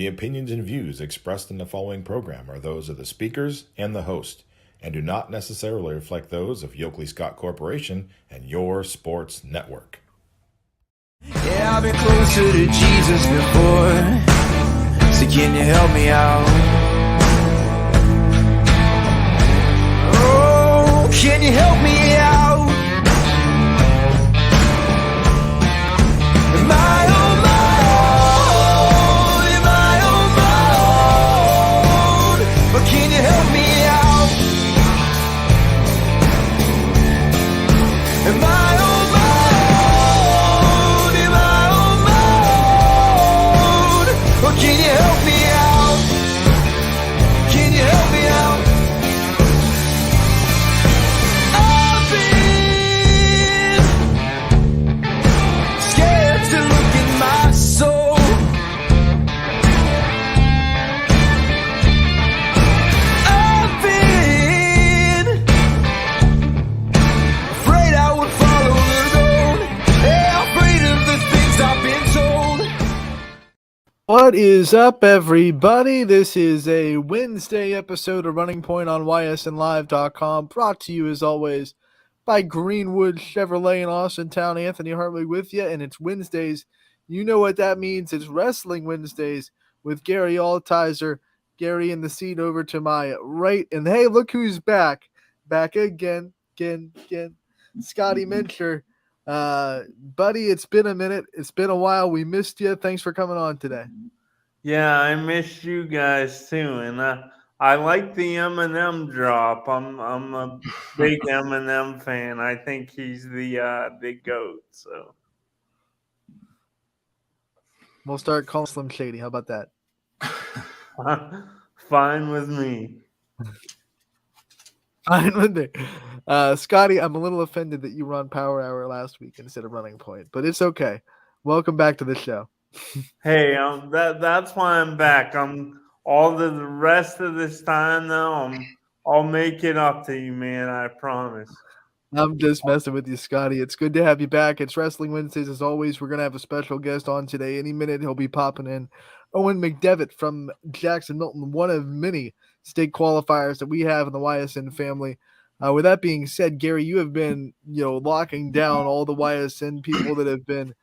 The opinions and views expressed in the following program are those of the speakers and the host, and do not necessarily reflect those of Yoakley Scott Corporation and your sports network. Yeah, I've been closer to Jesus before, so can you help me out? Oh, can you help me out? Am I on my own? Am I on my own? But can you help me out? Am I on my own? Am I on my own? But can you help me out? Can you help me out? I've been scared to look in my soul. I've been afraid I would follow the road. Yeah, afraid of the things I've been told. What is up, everybody? This is a Wednesday episode of Running Point on YSNLive.com, brought to you, as always, by Greenwood Chevrolet in Austintown. Anthony Hartley with you, and it's Wednesdays. You know what that means. It's Wrestling Wednesdays with Gary Altizer. Gary in the seat over to my right. And hey, look who's back. Back again. Scotty Mincher. Buddy, it's been a minute. It's been a while. We missed you. Thanks for coming on today. Yeah, I missed you guys too, and I like the Eminem drop. I'm a big Eminem fan. I think he's the GOAT. So We'll start calling Slim Shady. How about that? fine with me. Fine with me. Scotty, I'm a little offended that you were on Power Hour last week instead of Running Point, but it's okay. Welcome back to the show. Hey, that's why I'm back. I'm all the rest of this time though. I'll make it up to you, man. I promise. I'm just messing with you, Scotty. It's good to have you back. It's Wrestling Wednesdays. As always, we're going to have a special guest on today. Any minute, he'll be popping in. Owen McDevitt from Jackson Milton, one of many state qualifiers that we have in the YSN family. With that being said, Gary, you have been, locking down all the YSN people that have been,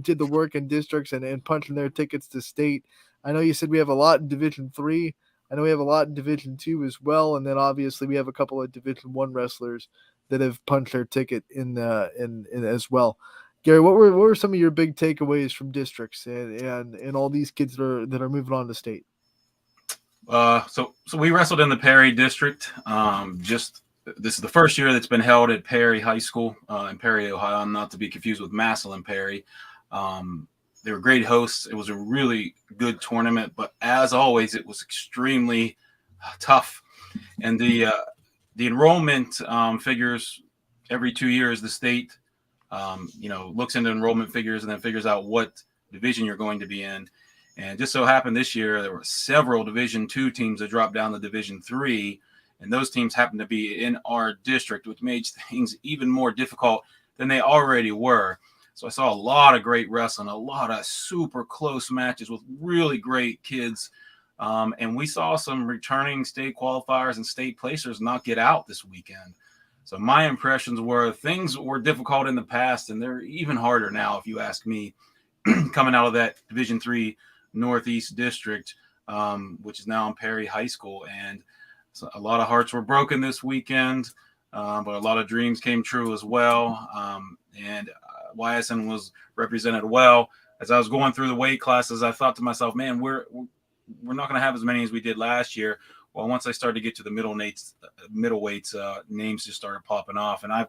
did the work in districts and punching their tickets to state. I know you said we have a lot in Division 3. I know we have a lot in Division 2 as well. And then obviously we have a couple of Division 1 wrestlers that have punched their ticket in as well. Gary, what were some of your big takeaways from districts and all these kids that are moving on to state? So we wrestled in the Perry district. This is the first year that's been held at Perry High School in Perry, Ohio, not to be confused with Massillon Perry. They were great hosts. It was a really good tournament, but as always, it was extremely tough. And the enrollment figures every 2 years. The state, looks into enrollment figures and then figures out what division you're going to be in. And just so happened this year, there were several Division 2 teams that dropped down to Division 3, and those teams happened to be in our district, which made things even more difficult than they already were. So I saw a lot of great wrestling, a lot of super close matches with really great kids. And we saw some returning state qualifiers and state placers not get out this weekend. So my impressions were things were difficult in the past, and they're even harder now, if you ask me, coming out of that Division 3 Northeast District, which is now in Perry High School. And so a lot of hearts were broken this weekend, but a lot of dreams came true as well. And YSN was represented well. As I was going through the weight classes, I thought to myself, man, we're not going to have as many as we did last year. Well, once I started to get to the middleweights, names just started popping off. And I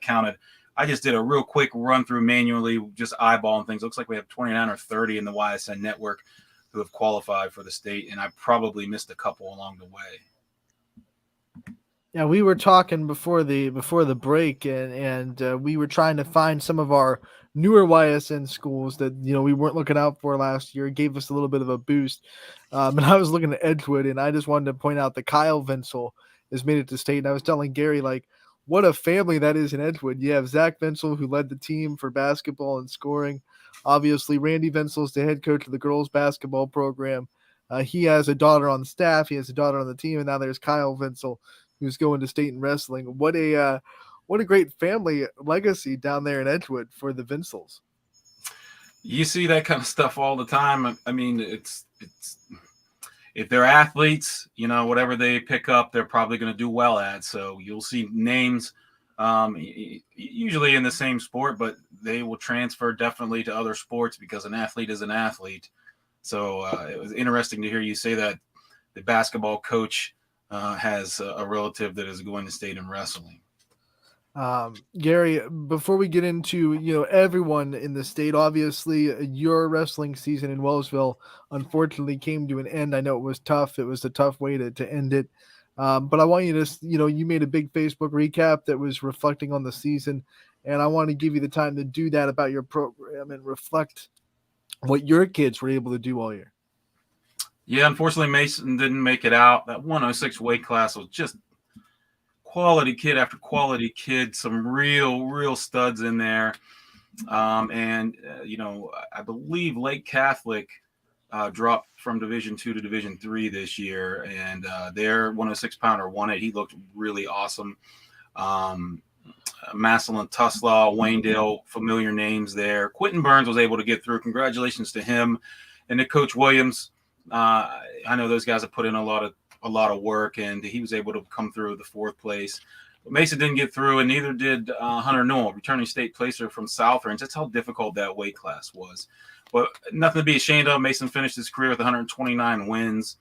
just did a real quick run through manually, just eyeballing things. It looks like we have 29 or 30 in the YSN network who have qualified for the state, and I probably missed a couple along the way. Yeah, we were talking before the break, and we were trying to find some of our newer YSN schools that we weren't looking out for last year. It gave us a little bit of a boost. And I was looking at Edgewood, and I just wanted to point out that Kyle Vinsel has made it to state. And I was telling Gary, what a family that is in Edgewood. You have Zach Vinsel, who led the team for basketball and scoring. Obviously, Randy Vinsel is the head coach of the girls basketball program. He has a daughter on the staff. He has a daughter on the team, and now there's Kyle Vinsel, who's going to state in wrestling. What a great family legacy down there in Edgewood for the Vinsels. You see that kind of stuff all the time. I mean, it's if they're athletes, whatever they pick up, they're probably going to do well at. So you'll see names usually in the same sport, but they will transfer definitely to other sports because an athlete is an athlete. So it was interesting to hear you say that the basketball coach has a relative that is going to state in wrestling. Gary, before we get into, everyone in the state, obviously your wrestling season in Wellsville unfortunately came to an end. I know it was tough. It was a tough way to end it. But I want you to, you made a big Facebook recap that was reflecting on the season, and I want to give you the time to do that about your program and reflect what your kids were able to do all year. Yeah, unfortunately, Mason didn't make it out. That 106 weight class was just quality kid after quality kid, some real studs in there. I believe Lake Catholic dropped from Division II to Division III this year, and their 106 pounder won it. He looked really awesome. Massillon, Tuslaw, Waynedale, familiar names there. Quentin Burns was able to get through. Congratulations to him and to Coach Williams. I know those guys have put in a lot of work, and he was able to come through the fourth place. But Mason didn't get through, and neither did Hunter Newell, returning state placer from South Range. That's how difficult that weight class was. But nothing to be ashamed of. Mason finished his career with 129 wins.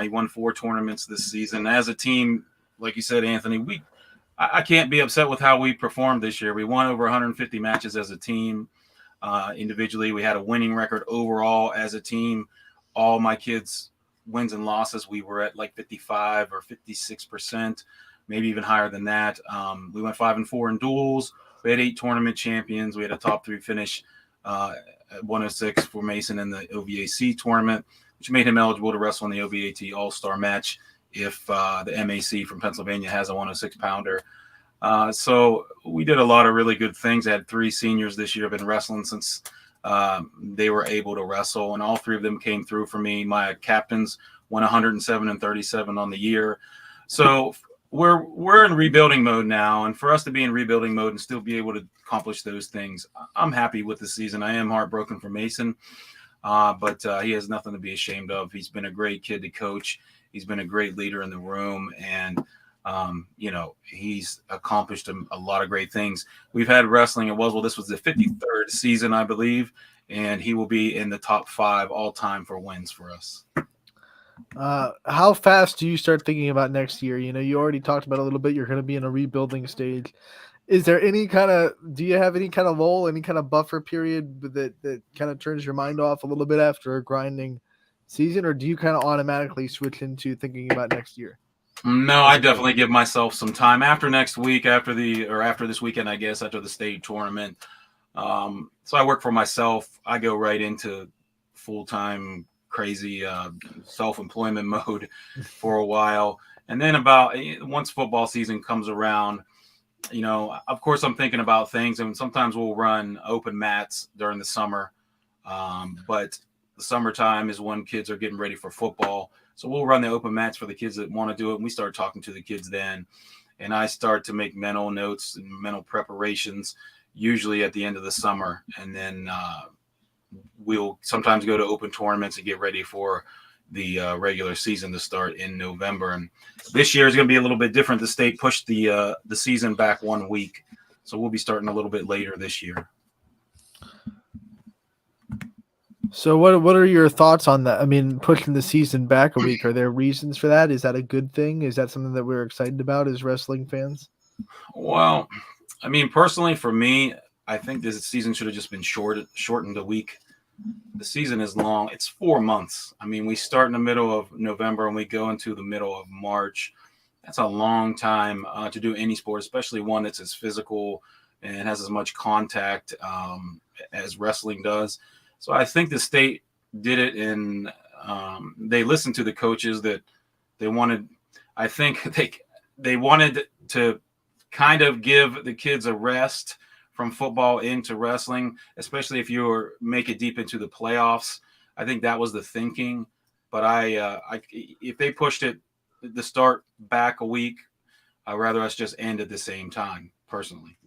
He won 4 tournaments this season. As a team, like you said, Anthony, I can't be upset with how we performed this year. We won over 150 matches as a team. Individually, we had a winning record overall as a team. All my kids' wins and losses, we were at like 55 or 56%, maybe even higher than that. We went 5-4 in duels. We had 8 tournament champions. We had a top 3 finish at 106 for Mason in the OVAC tournament, which made him eligible to wrestle in the OVAT All-Star match if the MAC from Pennsylvania has a 106 pounder. So we did a lot of really good things. I had 3 seniors this year have been wrestling since they were able to wrestle, and all 3 of them came through for me. My captains went 107 and 37 on the year. So we're in rebuilding mode now, and for us to be in rebuilding mode and still be able to accomplish those things, I'm happy with the season. I am heartbroken for Mason, but he has nothing to be ashamed of. He's been a great kid to coach. He's been a great leader in the room, and he's accomplished a lot of great things. We've had wrestling at Wellsville. This was the 53rd season, I believe, and he will be in the top 5 all time for wins for us. How fast do you start thinking about next year? You already talked about a little bit. You're going to be in a rebuilding stage. Is there do you have any kind of lull, any kind of buffer period that kind of turns your mind off a little bit after a grinding season, or do you kind of automatically switch into thinking about next year? No, I definitely give myself some time after next week, after this weekend, I guess, after the state tournament. So I work for myself. I go right into full-time crazy self-employment mode for a while. And then once football season comes around, of course I'm thinking about things, and sometimes we'll run open mats during the summer. But the summertime is when kids are getting ready for football. So we'll run the open mats for the kids that want to do it. And we start talking to the kids then. And I start to make mental notes and mental preparations, usually at the end of the summer. And then we'll sometimes go to open tournaments and get ready for the regular season to start in November. And this year is going to be a little bit different. The state pushed the season back 1 week. So we'll be starting a little bit later this year. So what are your thoughts on that? I mean, pushing the season back a week, are there reasons for that? Is that a good thing? Is that something that we're excited about as wrestling fans? Well, I mean, personally, for me, I think this season should have just been shortened a week. The season is long. It's 4 months. I mean, we start in the middle of November and we go into the middle of March. That's a long time to do any sport, especially one that's as physical and has as much contact as wrestling does. So I think the state did it they listened to the coaches that they wanted. I think they wanted to kind of give the kids a rest from football into wrestling, especially if you make it deep into the playoffs. I think that was the thinking. But if they pushed it the start back a week, I'd rather us just end at the same time, personally.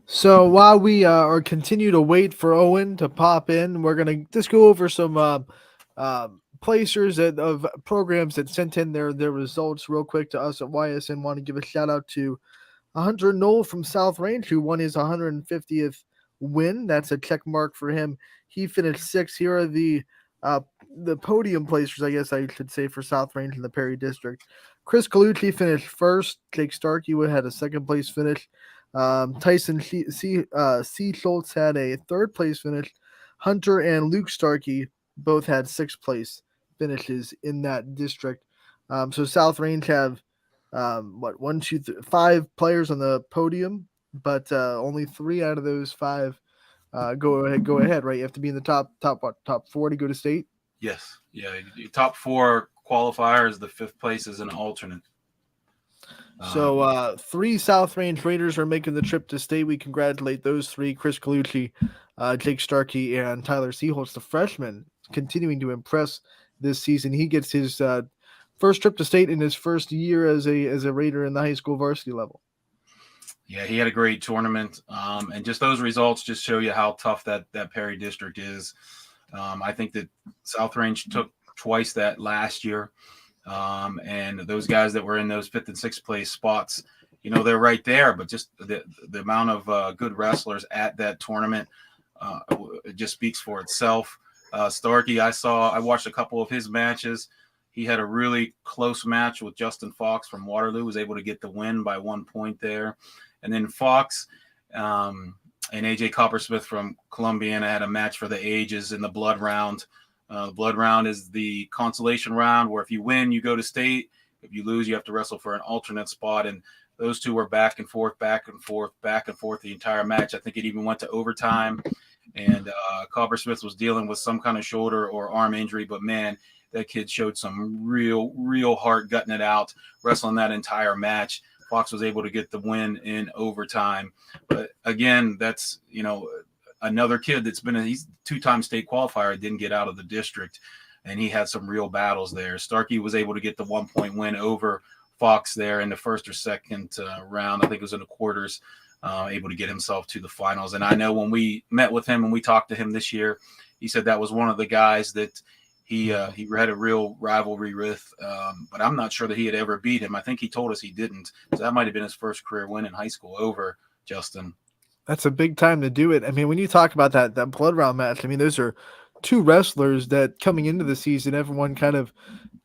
So while we are continue to wait for Owen to pop in, we're gonna just go over some placers of programs that sent in their results real quick to us at YSN. Want to give a shout out to Hunter Knoll from South Range, who won his 150th win. That's a check mark for him. He finished sixth. Here are the podium placers, I guess I should say, for South Range in the Perry District. Chris Colucci finished first. Jake Starkey had a second place finish. Tyson C. Schultz had a third place finish. Hunter and Luke Starkey both had sixth place finishes in that district. So South Range have one, two, five players on the podium, but only three out of those five go ahead. Right, you have to be in the top four to go to state. Yes, yeah. Your top four qualifiers. The fifth place is an alternate. So three South Range Raiders are making the trip to state. We congratulate those three: Chris Colucci, Jake Starkey, and Tyler Seaholtz, the freshman, continuing to impress this season. He gets his first trip to state in his first year as a Raider in the high school varsity level. Yeah, he had a great tournament, and just those results just show you how tough that Perry district is. I think that South Range took twice that last year. And those guys that were in those fifth and sixth place spots, they're right there, but just the amount of good wrestlers at that tournament, it just speaks for itself. Starkey, I watched a couple of his matches. He had a really close match with Justin Fox from Waterloo, was able to get the win by 1 point there. And then Fox, and AJ Coppersmith from Columbiana had a match for the ages in the blood round. The blood round is the consolation round where if you win, you go to state. If you lose, you have to wrestle for an alternate spot. And those two were back and forth the entire match. I think it even went to overtime. And Coppersmith was dealing with some kind of shoulder or arm injury. But, man, that kid showed some real heart gutting it out, wrestling that entire match. Fox was able to get the win in overtime. But, again, that's, another kid he's two-time state qualifier, didn't get out of the district, and he had some real battles there. Starkey was able to get the 1 point win over Fox there in the first or second round. I think it was in the quarters, able to get himself to the finals. And I know when we met with him and we talked to him this year, he said that was one of the guys that he had a real rivalry with, but I'm not sure that he had ever beat him. I think he told us he didn't. So that might have been his first career win in high school over Justin. That's a big time to do it. I mean, when you talk about that blood round match, I mean, those are two wrestlers that coming into the season, everyone kind of,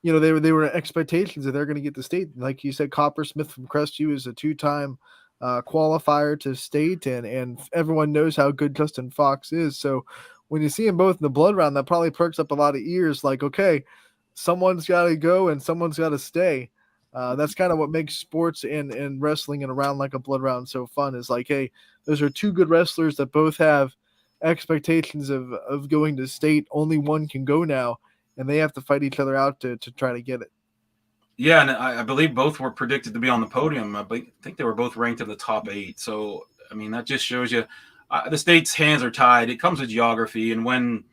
they were expectations that they're going to get to state. Like you said, Coppersmith from Crestview is a two-time qualifier to state, and everyone knows how good Justin Fox is. So when you see them both in the blood round, that probably perks up a lot of ears. Like, okay, someone's got to go and someone's got to stay. That's kind of what makes sports and wrestling and around like a blood round so fun, is like, hey, those are two good wrestlers that both have expectations of going to state. Only one can go now, and they have to fight each other out to try to get it. Yeah, and I believe both were predicted to be on the podium. I think they were both ranked in the top 8. So, I mean, that just shows you the state's hands are tied. It comes with geography, and when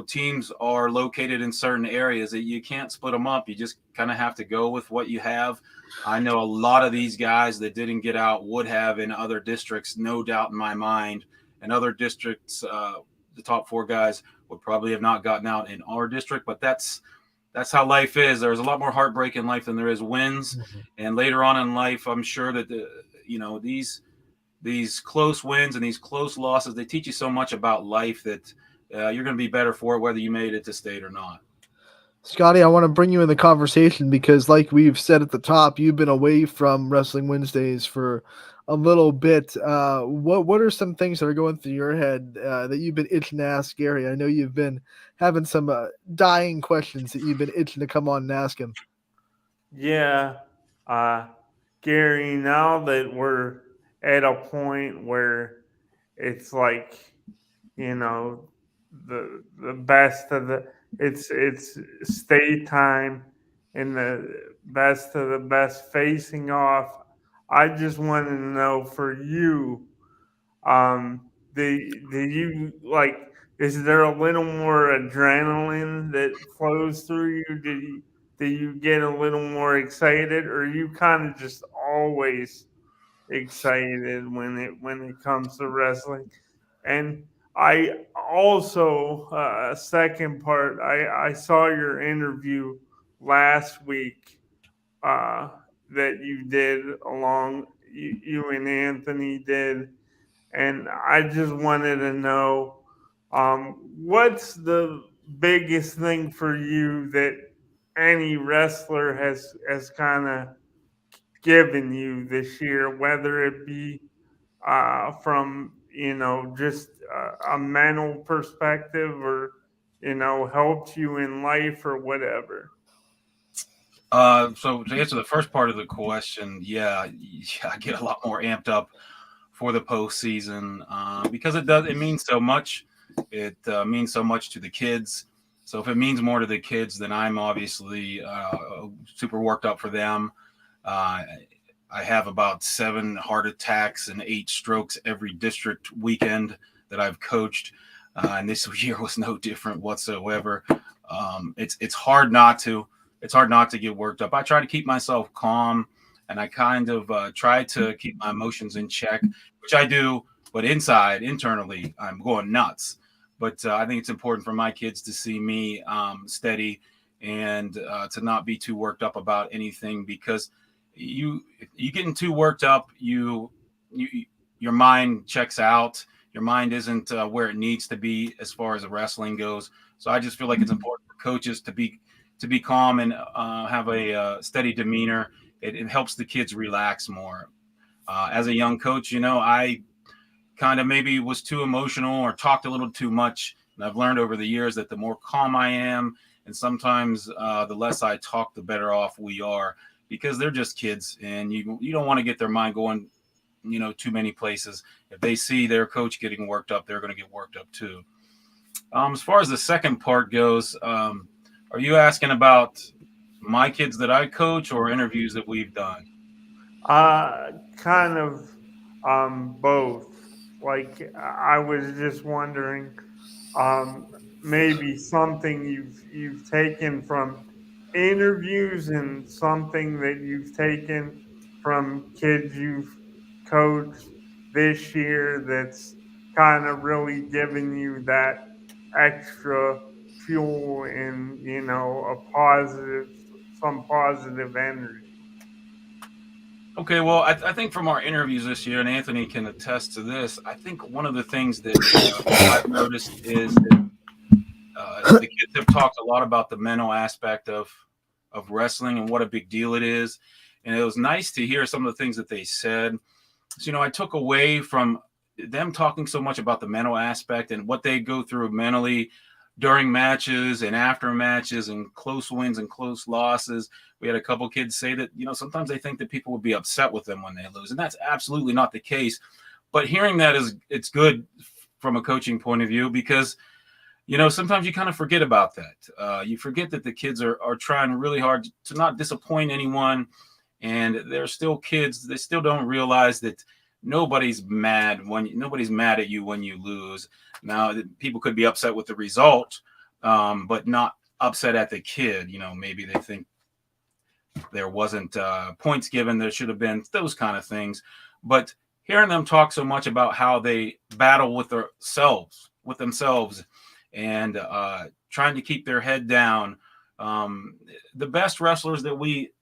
teams are located in certain areas, you can't split them up. You just kind of have to go with what you have. I know a lot of these guys that didn't get out would have in other districts, no doubt in my mind. In other districts, the top 4 guys would probably have not gotten out in our district, but that's how life is. There's a lot more heartbreak in life than there is wins. Mm-hmm. And later on in life, I'm sure that these close wins and these close losses, they teach you so much about life that you're going to be better for it whether you made it to state or not. Scotty, I want to bring you in the conversation because, like we've said at the top, you've been away from Wrestling Wednesdays for a little bit. What are some things that are going through your head that you've been itching to ask Gary? I know you've been having some dying questions that you've been itching to come on and ask him. Yeah, Gary, now that we're at a point where it's like, the best of it's state time and the best of the best facing off. I just want to know for you, do you like? Is there a little more adrenaline that flows through you? Do you get a little more excited, or are you kind of just always excited when it comes to wrestling? And I also second part, I saw your interview last week uh, that you did along you and Anthony did, and I just wanted to know what's the biggest thing for you that any wrestler has kind of given you this year, whether it be from just a mental perspective or helped you in life or whatever. So to answer the first part of the question, yeah, I get a lot more amped up for the postseason because it means so much. It means so much to the kids. So if it means more to the kids, then I'm obviously super worked up for them. I have about 7 heart attacks and 8 strokes every district weekend that I've coached, and this year was no different whatsoever. It's hard not to. It's hard not to get worked up. I try to keep myself calm, and I kind of try to keep my emotions in check, which I do. But internally, I'm going nuts. But I think it's important for my kids to see me steady and to not be too worked up about anything, because you getting too worked up, your mind checks out. Your mind isn't where it needs to be as far as the wrestling goes. So I just feel like it's important for coaches to be calm and have a steady demeanor. It helps the kids relax more. As a young coach, I kind of maybe was too emotional or talked a little too much. And I've learned over the years that the more calm I am, and sometimes the less I talk, the better off we are, because they're just kids, and you don't want to get their mind going, too many places. If they see their coach getting worked up, they're going to get worked up too. As far as the second part goes, are you asking about my kids that I coach or interviews that we've done? Kind of both. Like I was just wondering, um, maybe something you've taken from interviews and something that you've taken from kids you've coached this year that's kind of really given you that extra fuel and some positive energy. Okay, well, I think from our interviews this year, and Anthony can attest to this, I think one of the things that I've noticed is that the kids have talked a lot about the mental aspect of wrestling and what a big deal it is. And it was nice to hear some of the things that they said. So, I took away from them talking so much about the mental aspect and what they go through mentally during matches and after matches and close wins and close losses. We had a couple kids say that, sometimes they think that people would be upset with them when they lose. And that's absolutely not the case. But hearing that it's good from a coaching point of view, because, sometimes you kind of forget about that. You forget that the kids are trying really hard to not disappoint anyone. And they're still kids. They still don't realize that nobody's mad at you when you lose. Now, people could be upset with the result, but not upset at the kid. Maybe they think there wasn't points given. There should have been, those kind of things. But hearing them talk so much about how they battle with themselves, and trying to keep their head down. The best wrestlers that we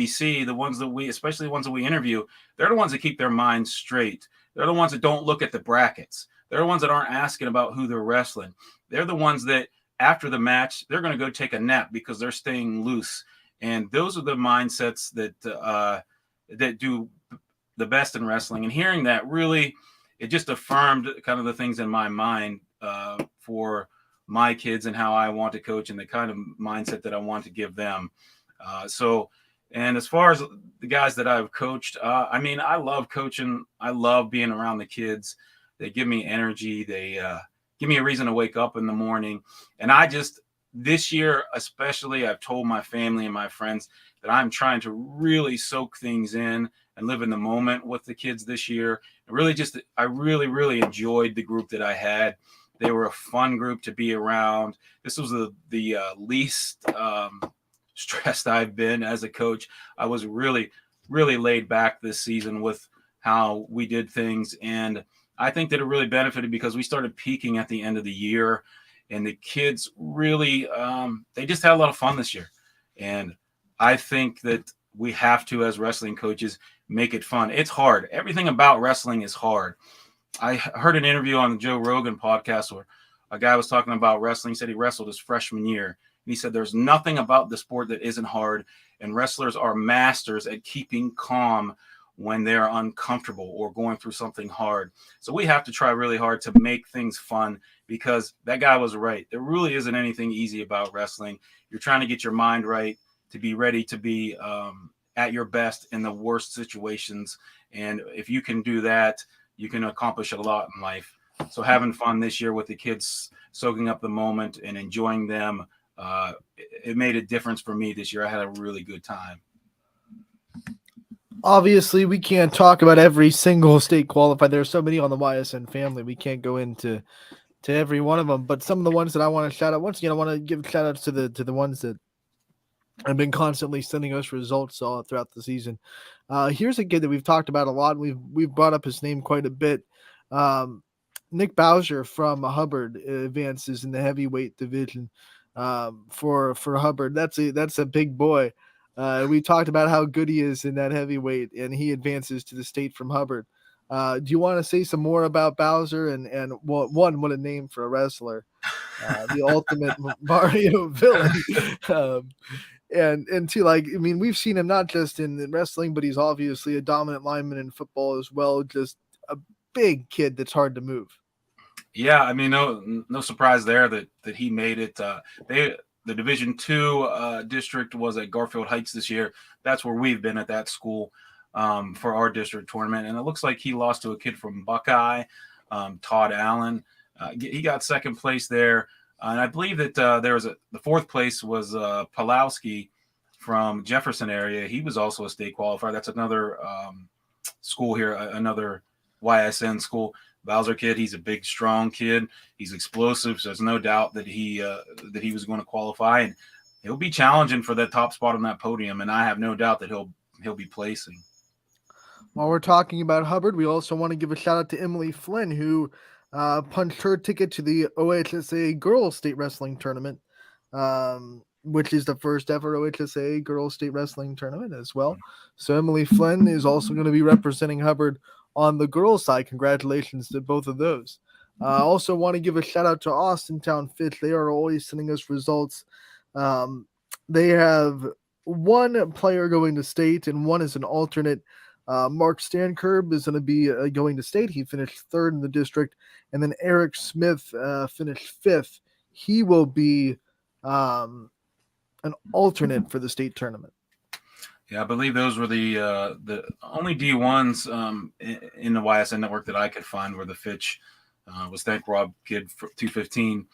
see, especially the ones that we interview, they're the ones that keep their minds straight. They're the ones that don't look at the brackets. They're the ones that aren't asking about who they're wrestling. They're the ones that after the match, they're going to go take a nap because they're staying loose. And those are the mindsets that do the best in wrestling. And hearing that, really, it just affirmed kind of the things in my mind for my kids and how I want to coach and the kind of mindset that I want to give them. And as far as the guys that I've coached, I love coaching. I love being around the kids. They give me energy. They give me a reason to wake up in the morning. And this year, especially, I've told my family and my friends that I'm trying to really soak things in and live in the moment with the kids this year. I really enjoyed the group that I had. They were a fun group to be around. This was the least stressed I've been as a coach. I was really laid back this season with how we did things, and I think that it really benefited because we started peaking at the end of the year, and the kids really they just had a lot of fun this year. And I think that we have to, as wrestling coaches, make it fun. It's hard. Everything about wrestling is hard. I heard an interview on the Joe Rogan podcast where a guy was talking about wrestling. He said he wrestled his freshman year. And he said there's nothing about the sport that isn't hard, and wrestlers are masters at keeping calm when they're uncomfortable or going through something hard. So we have to try really hard to make things fun, because that guy was right. There really isn't anything easy about wrestling. You're trying to get your mind right to be ready to be at your best in the worst situations. And if you can do that, you can accomplish a lot in life. So having fun this year with the kids, soaking up the moment and enjoying them, it made a difference for me this year. I had a really good time. Obviously, we can't talk about every single state qualified. There are so many on the YSN family. We can't go into every one of them. But some of the ones that I want to shout out, once again, I want to give shout outs to the ones that have been constantly sending us results all throughout the season. Here's a kid that we've talked about a lot. We've brought up his name quite a bit. Nick Bowser from Hubbard advances in the heavyweight division for Hubbard. That's a big boy. We talked about how good he is in that heavyweight, and he advances to the state from Hubbard. Do you want to say some more about Bowser and what a name for a wrestler, the ultimate Mario villain, and two, like, I mean, we've seen him not just in wrestling, but he's obviously a dominant lineman in football as well. Just a big kid that's hard to move. Yeah, I mean, no surprise there that he made it. The Division II district was at Garfield Heights this year. That's where we've been at that school for our district tournament. And it looks like he lost to a kid from Buckeye, Todd Allen. He got second place there. And I believe that the fourth place was Pulowski from Jefferson area. He was also a state qualifier. That's another school here, another YSN school. Bowser kid, he's a big, strong kid. He's explosive. So there's no doubt that he was going to qualify, and he'll be challenging for that top spot on that podium. And I have no doubt that he'll be placing. While we're talking about Hubbard, we also want to give a shout out to Emily Flynn, who punched her ticket to the OHSA Girls State Wrestling Tournament, which is the first ever OHSA Girls State Wrestling Tournament as well. So Emily Flynn is also going to be representing Hubbard on the girls' side. Congratulations to both of those. I also want to give a shout out to Austintown Fitch. They are always sending us results. They have one player going to state and one is an alternate. Mark Stankerb is going to be going to state. He finished third in the district. And then Eric Smith finished fifth. He will be an alternate for the state tournament. Yeah, I believe those were the only D1s in the YSN network that I could find were the Fitch. Was Thank Rob Kid for 215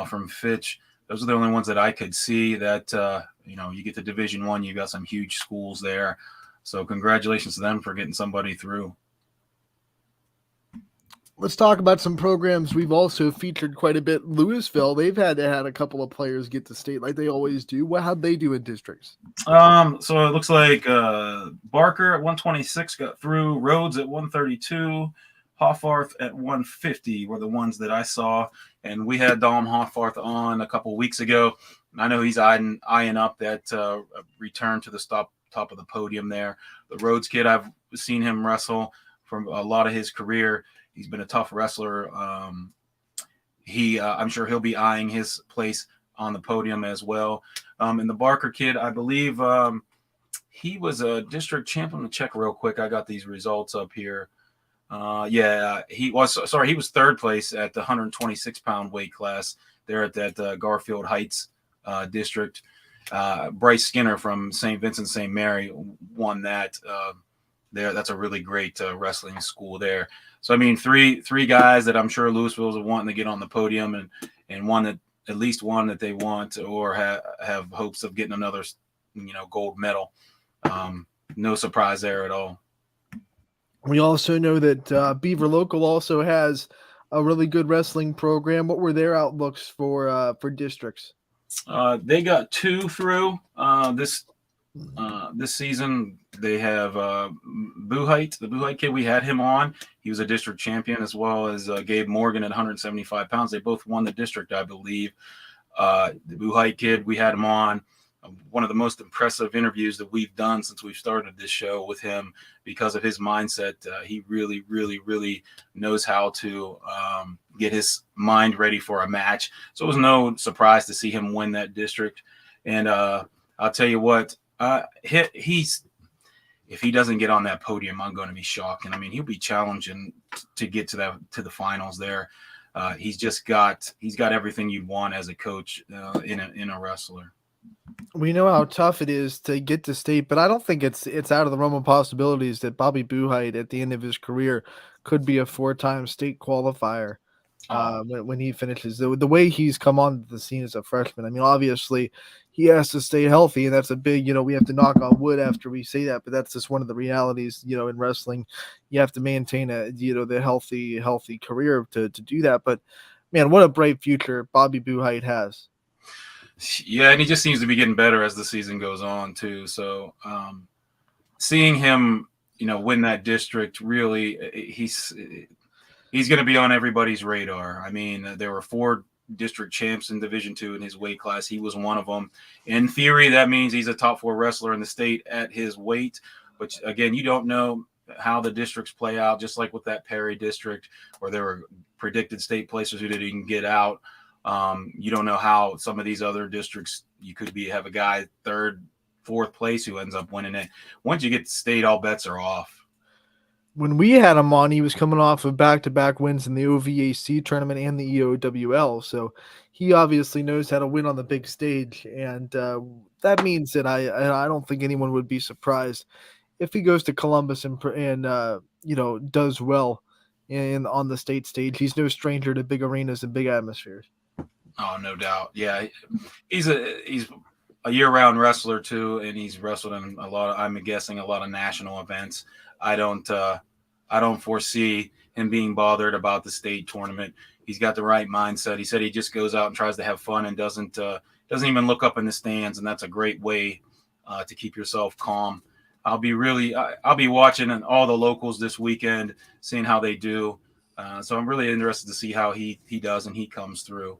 from Fitch. Those are the only ones that I could see that, you get to Division I, you got some huge schools there. So congratulations to them for getting somebody through. Let's talk about some programs we've also featured quite a bit. Louisville, they've had a couple of players get to state like they always do. How'd they do in districts? So it looks like Barker at 126 got through. Rhodes at 132. Hoffarth at 150 were the ones that I saw. And we had Dom Hoffarth on a couple weeks ago. I know he's eyeing up that return to the top of the podium there. The Rhodes kid, I've seen him wrestle from a lot of his career. He's been a tough wrestler. I'm sure he'll be eyeing his place on the podium as well. And the Barker kid, I believe he was a district champion. Let me check real quick. I got these results up here. He was third place at the 126-pound weight class there at that Garfield Heights district. Bryce Skinner from St. Vincent St. Mary won that there. That's a really great wrestling school there. So, I mean, three guys that I'm sure Louisville's wanting to get on the podium, and one that at least one that they want or have hopes of getting another gold medal. No surprise there at all. We also know that Beaver Local also has a really good wrestling program. What were their outlooks for districts? They got 2 through this season. They have Buhite, the Buhite kid. We had him on. He was a district champion, as well as Gabe Morgan at 175 pounds. They both won the district, I believe. The Buhite kid, we had him on. One of the most impressive interviews that we've done since we've started this show with him, because of his mindset. He really, really, really knows how to get his mind ready for a match. So it was no surprise to see him win that district. And I'll tell you what, he's if he doesn't get on that podium, I'm going to be shocked. And I mean, he'll be challenging to get to the finals there. He's got everything you'd want as a coach in a wrestler. We know how tough it is to get to state, but I don't think it's out of the realm of possibilities that Bobby Buhite at the end of his career could be a 4-time state qualifier when he finishes. The way he's come on the scene as a freshman, I mean, obviously he has to stay healthy, and that's a big, we have to knock on wood after we say that, but that's just one of the realities, in wrestling. You have to maintain the healthy career to do that. But man, what a bright future Bobby Buhite has. Yeah, and he just seems to be getting better as the season goes on too. So seeing him, win that district, really, he's going to be on everybody's radar. I mean, there were 4 district champs in Division II in his weight class. He was one of them. In theory, that means he's a top 4 wrestler in the state at his weight. But again, you don't know how the districts play out, just like with that Perry district where there were predicted state placers who didn't even get out. You don't know how some of these other districts, you could have a guy 3rd, 4th place who ends up winning it. Once you get to state, all bets are off. When we had him on, he was coming off of back-to-back wins in the OVAC tournament and the EOWL. So he obviously knows how to win on the big stage. And that means that I don't think anyone would be surprised if he goes to Columbus and does well on the state stage. He's no stranger to big arenas and big atmospheres. Oh, no doubt. Yeah, he's a year-round wrestler too, and he's wrestled in a lot of national events. I don't foresee him being bothered about the state tournament. He's got the right mindset. He said he just goes out and tries to have fun and doesn't even look up in the stands, and that's a great way to keep yourself calm. I'll be watching all the locals this weekend, seeing how they do. So I'm really interested to see how he does and he comes through.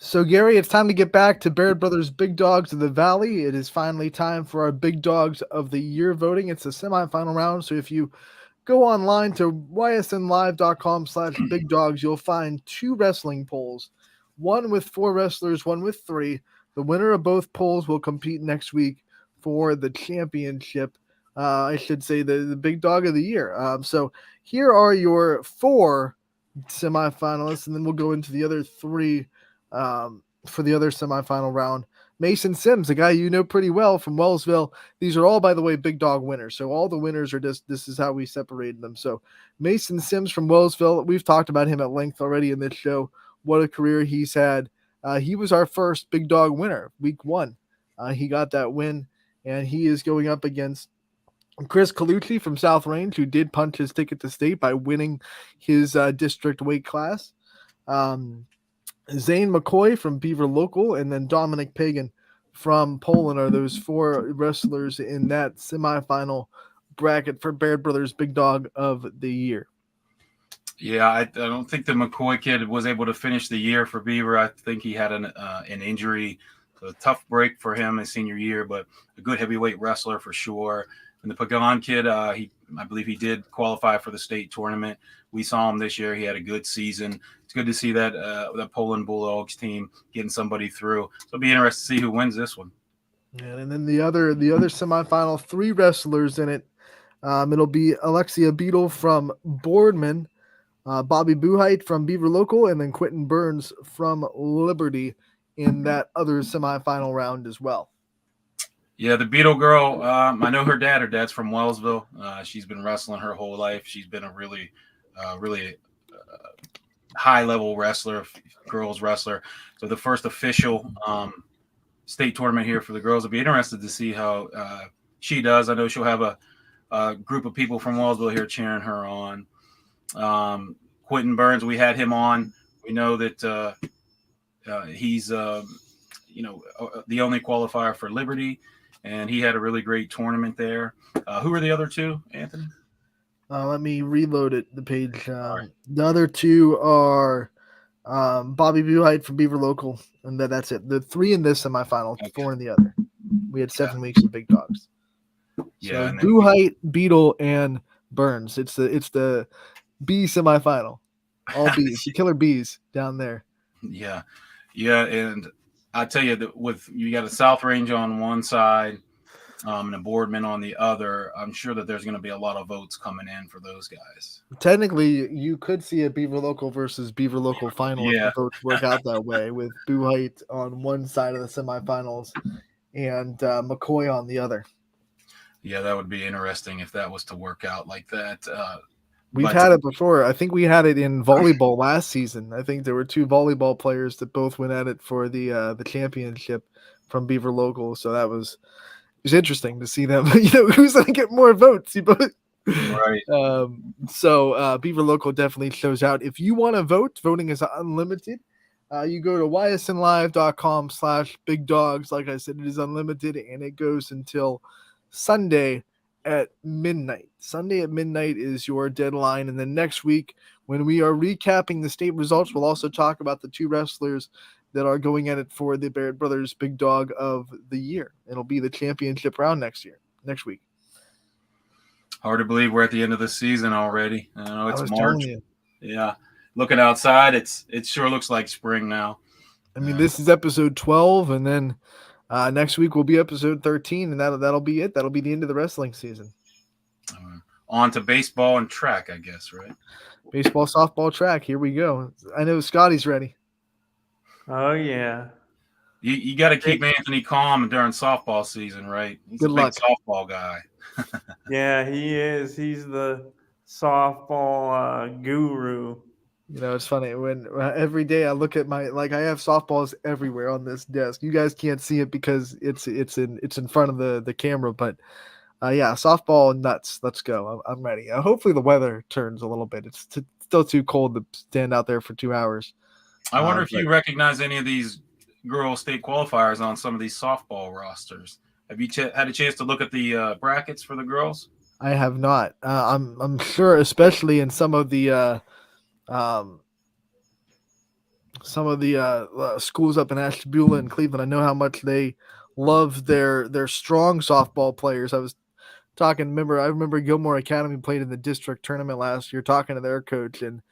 So, Gary, it's time to get back to Baird Brothers Big Dogs of the Valley. It is finally time for our Big Dogs of the Year voting. It's the semifinal round. So if you go online to ysnlive.com/bigdogs, you'll find 2 wrestling polls, one with 4 wrestlers, one with 3. The winner of both polls will compete next week for the championship. I should say the Big Dog of the Year. So here are your 4 semifinalists, and then we'll go into the other 3 for the other semifinal round. Mason Sims, a guy you know pretty well from Wellsville. These are all, by the way, Big Dog winners. So all the winners are this is how we separated them. So Mason Sims from Wellsville, we've talked about him at length already in this show. What a career he's had. He was our first Big Dog winner, week 1. He got that win, and he is going up against Chris Colucci from South Range, who did punch his ticket to state by winning his district weight class. Zane McCoy from Beaver Local, and then Dominic Pagan from Poland are those 4 wrestlers in that semifinal bracket for Baird Brothers Big Dog of the Year. Yeah, I don't think the McCoy kid was able to finish the year for Beaver. I think he had an injury, so a tough break for him his senior year, but a good heavyweight wrestler for sure. And the Pagan kid, I believe he did qualify for the state tournament. We saw him this year. He had a good season. It's good to see that Poland Bulldogs team getting somebody through. So it'll be interesting to see who wins this one. And then the other semifinal, 3 wrestlers in it. It'll be Alexia Beadle from Boardman, Bobby Buhite from Beaver Local, and then Quentin Burns from Liberty in that other semifinal round as well. Yeah, the Beetle girl, I know her dad. Her dad's from Wellsville. She's been wrestling her whole life. She's been a really high-level wrestler, girls wrestler. So the first official state tournament here for the girls. I'll be interested to see how she does. I know she'll have a group of people from Wellsville here cheering her on. Quentin Burns, we had him on. We know that he's the only qualifier for Liberty, and he had a really great tournament there. Who are the other two, Anthony? Let me reload the page. Right. The other two are Bobby Buhite from Beaver Local, and that's it. The 3 in this semifinal, Okay. 4 in the other. We had 7 weeks of big dogs. Yeah, So and then Buhite, Beetle, and Burns. It's the B semifinal. All B's, the killer bees down there. yeah, and I tell you that you got a South Range on one side, and a Boardman on the other. I'm sure that there's going to be a lot of votes coming in for those guys. Technically, you could see a Beaver Local versus Beaver Local final if Yeah. the votes work out that way, with Buhite on one side of the semifinals and McCoy on the other. Yeah, that would be interesting if that was to work out like that. We've had it before. I think we had it in volleyball last season. I think there were 2 volleyball players that both went at it for the championship from Beaver Local. So it was interesting to see them. Who's going to get more votes? Right. So Beaver Local definitely shows out. If you want to vote, voting is unlimited. You go to ysnlive.com/big dogs. Like I said, it is unlimited, and it goes until Sunday at midnight. Sunday at midnight is your deadline. And then next week, when we are recapping the state results, we'll also talk about the 2 wrestlers that are going at it for the Barrett Brothers Big Dog of the Year. It'll be the championship round next week. Hard to believe we're at the end of the season already. I know it's March. Yeah. Looking outside, it sure looks like spring now. I mean, this is episode 12, and then next week will be episode 13, and that'll be it. That'll be the end of the wrestling season. On to baseball and track, I guess, right? Baseball, softball, track. Here we go. I know Scotty's ready. Oh, yeah. You got to keep Anthony calm during softball season, right? He's Good a luck. big softball guy. Yeah, he is. He's the softball guru. It's funny when every day I look at I have softballs everywhere on this desk. You guys can't see it because it's in front of the camera, but yeah, softball nuts. Let's go. I'm ready. Hopefully the weather turns a little bit. It's still too cold to stand out there for 2 hours. I wonder if you recognize any of these girls state qualifiers on some of these softball rosters. Have you had a chance to look at the brackets for the girls? I have not. I'm sure, especially in some of the schools up in Ashtabula and Cleveland. I know how much they love their strong softball players. I was talking. I remember Gilmore Academy played in the district tournament last year. Talking to their coach, and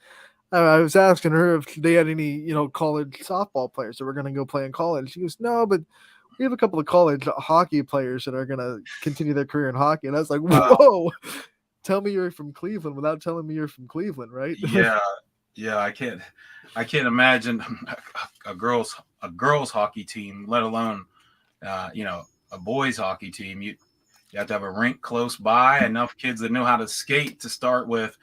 I was asking her if they had any college softball players that were going to go play in college. She goes, "No, but we have a couple of college hockey players that are going to continue their career in hockey." And I was like, "Whoa." Tell me you're from Cleveland without telling me you're from Cleveland, right? Yeah. I can't imagine a girls hockey team, let alone a boys hockey team. You have to have a rink close by, enough kids that know how to skate to start with.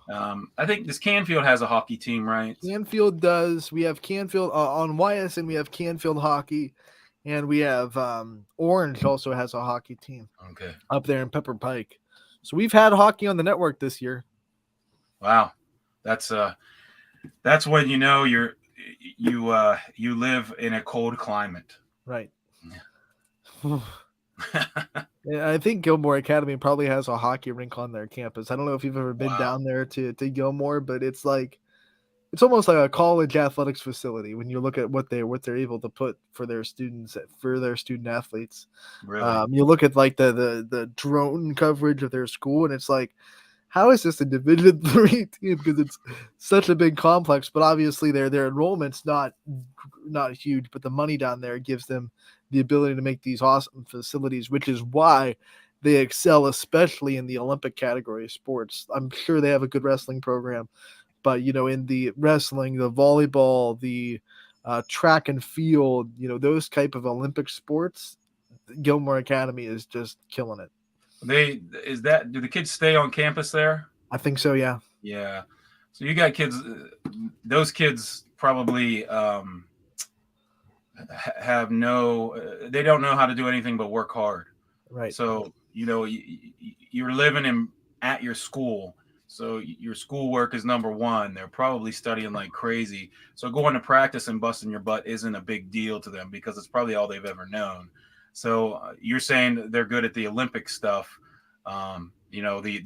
I think this Canfield has a hockey team, right? Canfield does. We have Canfield on YSN. We have Canfield hockey, and we have Orange also has a hockey team. Okay, up there in Pepper Pike. So we've had hockey on the network this year. Wow, that's when you live in a cold climate, right? Yeah. I think Gilmore Academy probably has a hockey rink on their campus. I don't know if you've ever been down there to Gilmore, but it's almost like a college athletics facility when you look at what they're able to put for their students, for their student athletes. Really? You look at the drone coverage of their school, and it's like, how is this a Division III team? Because it's such a big complex, but obviously their enrollment's not huge, but the money down there gives them the ability to make these awesome facilities, which is why they excel, especially in the Olympic category of sports. I'm sure they have a good wrestling program, but in the wrestling, the volleyball, the track and field, those type of Olympic sports, Gilmore Academy is just killing it. Do the kids stay on campus there? I think so, yeah. Yeah. So you got kids, those kids probably have they don't know how to do anything but work hard. Right. So, you're living at your school. So your schoolwork is number one. They're probably studying like crazy. So going to practice and busting your butt isn't a big deal to them because it's probably all they've ever known. So you're saying they're good at the Olympic stuff, the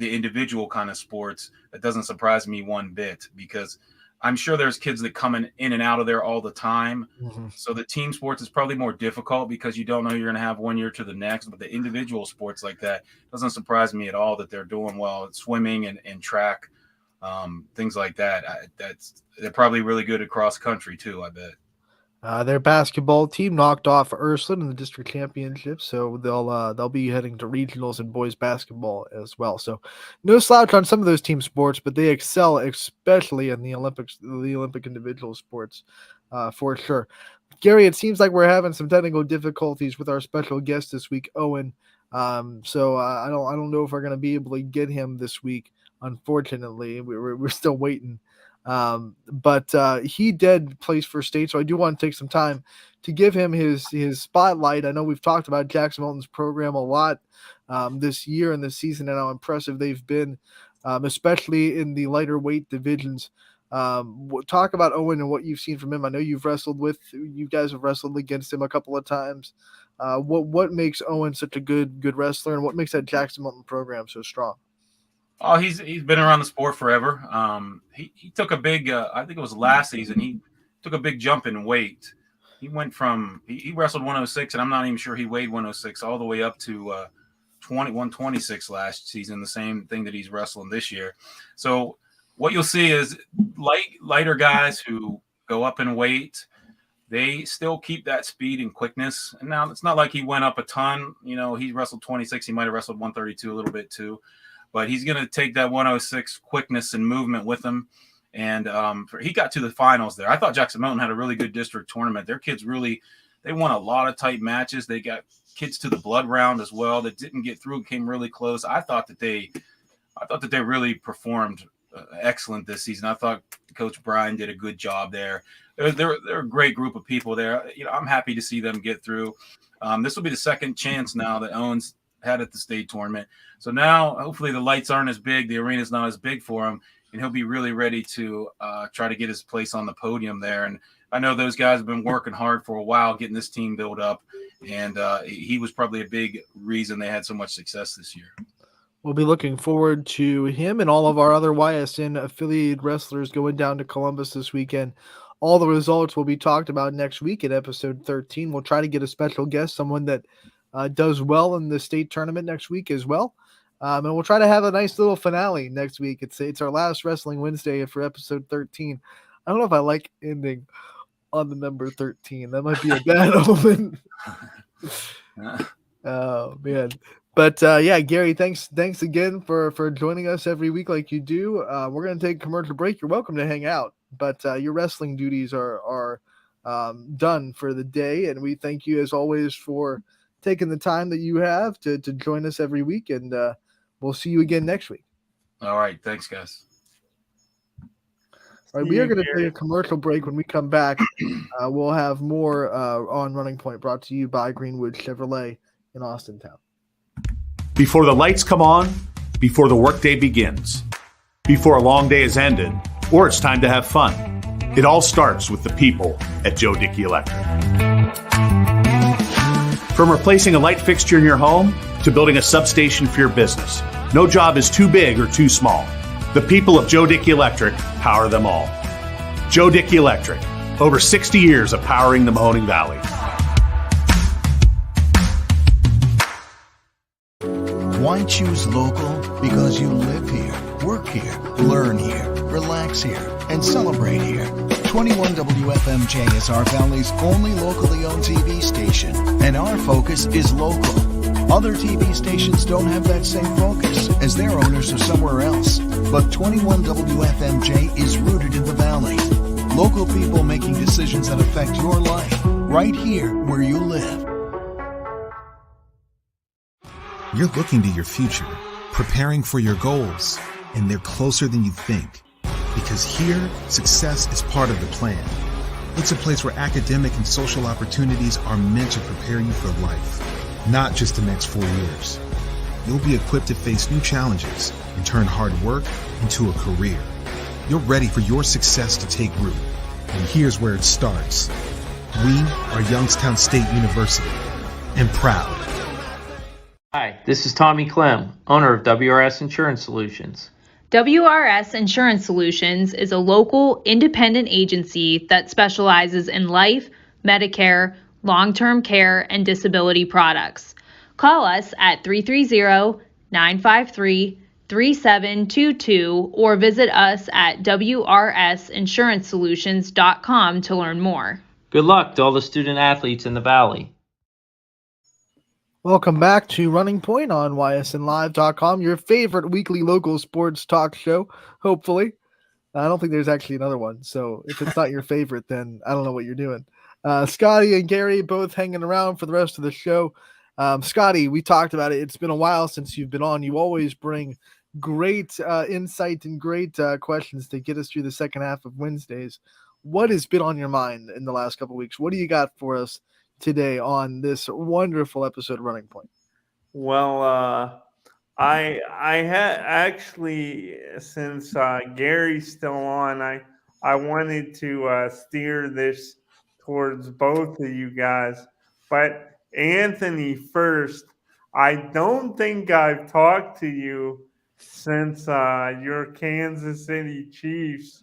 individual kind of sports. That doesn't surprise me one bit because I'm sure there's kids that come in and out of there all the time. Mm-hmm. So the team sports is probably more difficult because you don't know you're going to have one year to the next. But the individual sports like that doesn't surprise me at all that they're doing well at swimming and track, things like that. They're probably really good at cross country too, I bet. Their basketball team knocked off Ursuline in the district championship, so they'll be heading to regionals in boys basketball as well. So no slouch on some of those team sports, but they excel especially in the Olympic individual sports, for sure. Gary, it seems like we're having some technical difficulties with our special guest this week, Owen. So I don't know if we're going to be able to get him this week. Unfortunately, we're still waiting. But he did place for state, so I do want to take some time to give him his spotlight. I know we've talked about Jackson Milton's program a lot this year and this season and how impressive they've been, especially in the lighter weight divisions. Talk about Owen and what you've seen from him. I know you guys have wrestled against him a couple of times. What makes Owen such a good wrestler, and what makes that Jackson Milton program so strong? Oh, he's been around the sport forever. He took a big, I think it was last season, he took a big jump in weight. He went from, he wrestled 106, and I'm not even sure he weighed 106, all the way up to 126 last season, the same thing that he's wrestling this year. So what you'll see is lighter guys who go up in weight, they still keep that speed and quickness. And now it's not like he went up a ton. He wrestled 26. He might have wrestled 132 a little bit too. But he's going to take that 106 quickness and movement with him. And he got to the finals there. I thought Jackson Milton had a really good district tournament. Their kids they won a lot of tight matches. They got kids to the blood round as well that didn't get through, came really close. I thought that they really performed excellent this season. I thought Coach Brian did a good job there. They're a great group of people there. I'm happy to see them get through. This will be the second chance now that Owen's had at the state tournament. So now hopefully the lights aren't as big, the arena's not as big for him, and he'll be really ready to try to get his place on the podium there. And I know those guys have been working hard for a while getting this team built up, and he was probably a big reason they had so much success this year. We'll be looking forward to him and all of our other YSN affiliated wrestlers going down to Columbus this weekend. All the results will be talked about next week in episode 13. We'll try to get a special guest, someone that does well in the state tournament next week as well. And we'll try to have a nice little finale next week. It's our last Wrestling Wednesday for episode 13. I don't know if I like ending on the number 13. That might be a bad omen. Oh, man. But yeah, Gary, thanks again for joining us every week like you do. We're going to take a commercial break. You're welcome to hang out, but your wrestling duties are done for the day. And we thank you, as always, for taking the time that you have to join us every week, and we'll see you again next week. All right. Thanks, guys. All right, we are going to take a commercial break. When we come back, we'll have more on Running Point, brought to you by Greenwood Chevrolet in Austintown. Before the lights come on, before the workday begins, before a long day is ended, or it's time to have fun, it all starts with the people at Joe Dickey Electric. From replacing a light fixture in your home to building a substation for your business, no job is too big or too small. The people of Joe Dickey Electric power them all. Joe Dickey Electric, over 60 years of powering the Mahoning Valley. Why choose local? Because you live here, work here, learn here, relax here, and celebrate here. 21 WFMJ is our Valley's only locally owned TV station, and our focus is local. Other TV stations don't have that same focus, as their owners are somewhere else. But 21 WFMJ is rooted in the Valley. Local people making decisions that affect your life, right here where you live. You're looking to your future, preparing for your goals, and they're closer than you think. Because here, success is part of the plan. It's a place where academic and social opportunities are meant to prepare you for life, not just the next 4 years. You'll be equipped to face new challenges and turn hard work into a career. You're ready for your success to take root. And here's where it starts. We are Youngstown State University, and proud. Hi, this is Tommy Clem, owner of WRS Insurance Solutions. WRS Insurance Solutions is a local independent agency that specializes in life, Medicare, long-term care, and disability products. Call us at 330-953-3722 or visit us at wrsinsuranceSolutions.com to learn more. Good luck to all the student athletes in the Valley. Welcome back to Running Point on ysnlive.com, your favorite weekly local sports talk show, hopefully. I don't think there's actually another one, so if it's not your favorite, then I don't know what you're doing. Scotty and Gary both hanging around for the rest of the show. Scotty, we talked about it. It's been a while since you've been on. You always bring great insight and great questions to get us through the second half of Wednesdays. What has been on your mind in the last couple of weeks? What do you got for us today on this wonderful episode of Running Point? Well, I had actually, since Gary's still on, I wanted to steer this towards both of you guys. But Anthony first, I don't think I've talked to you since your Kansas City Chiefs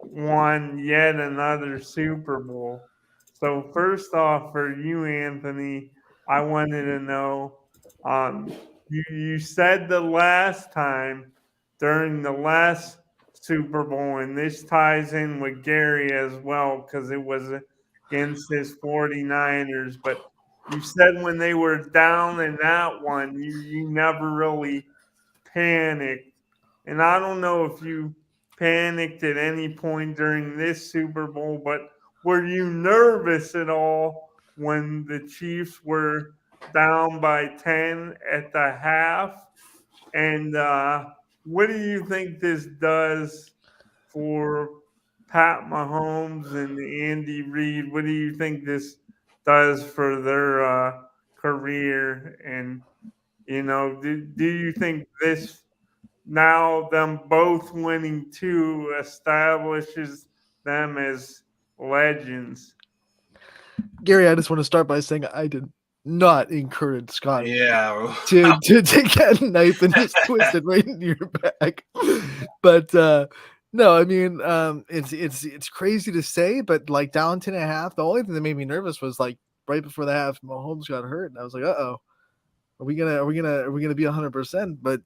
won yet another Super Bowl. So first off, for you, Anthony, I wanted to know, you said the last time during the last Super Bowl, and this ties in with Gary as well because it was against his 49ers, but you said when they were down in that one, you never really panicked. And I don't know if you panicked at any point during this Super Bowl, but were you nervous at all when the Chiefs were down by 10 at the half? And what do you think this does for Pat Mahomes and Andy Reid? What do you think this does for their career? And, do you think this, now them both winning two, establishes them as legends? Gary, I just want to start by saying I did not encourage Scotty Yeah. to take that knife and just twist it right into your back. But no, I mean, it's crazy to say, but like down 10.5, the only thing that made me nervous was like right before the half, Mahomes got hurt, and I was like, uh-oh. Are we gonna be 100%? But